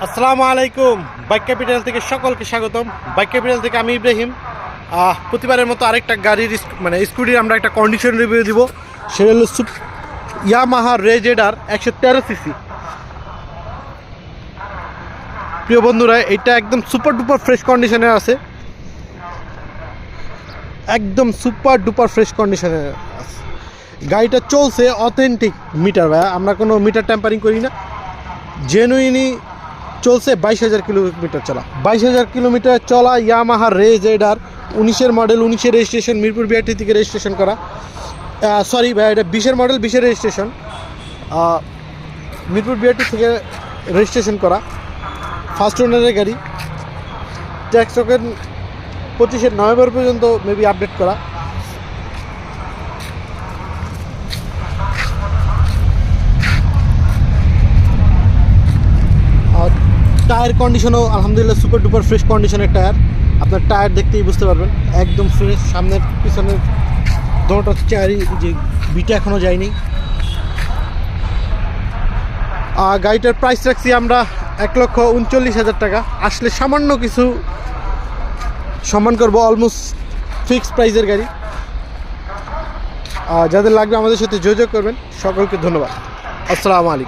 আসসালামু আলাইকুম। Bike capital থেকে সকলকে স্বাগতম। বাইক ক্যাপিটাল থেকে আমি ইব্রাহিম। প্রতিবারের মতো আরেকটা গাড়ির স্কুটির আমরা একটা কন্ডিশন রিভিউ দিব। সেটা হলো ইয়ামাহা রেজেডার 113 সিসি। প্রিয় বন্ধুরা, এটা একদম সুপার ডুপার ফ্রেশ কন্ডিশনে আছে, একদম সুপার ডুপার ফ্রেশ কন্ডিশনে আছে। গাড়িটা চলছে অথেন্টিক মিটার, ভাইয়া আমরা কোনো মিটার ট্যাম্পারিং করি না, জেনুইনই চলছে। 22,000 কিলোমিটার চলা, 22,000 কিলোমিটার চলা Yamaha রেজেডার 19-এর model, 19-এর registration, Mirpur BRT থেকে রেজিস্ট্রেশন করা। সরি ভাই, এটা 20-এর মডেল, 20-এর রেজিস্ট্রেশন, মিরপুর বিআরটি থেকে রেজিস্ট্রেশন করা, ফার্স্ট ওনারের গাড়ি। ট্যাক্স টোকেন 25 নভেম্বর পর্যন্ত মেবি আপডেট করা। টায়ার কন্ডিশনও আলহামদুলিল্লাহ সুপার ডুপার ফ্রেশ কন্ডিশনের টায়ার। আপনার টায়ার দেখতেই বুঝতে পারবেন একদম ফ্রেশ। সামনের পিছনের দোনোটা চেয়ারই যে বিটা এখনও যায়নি। গাড়িটার প্রাইস রাখছি আমরা 1,39,000 টাকা। আসলে সামান্য কিছু সম্মান করবো, অলমোস্ট ফিক্সড প্রাইসের গাড়ি। যাদের লাগবে আমাদের সাথে যোগাযোগ করবেন। সকলকে ধন্যবাদ। আসসালামু আলাইকুম।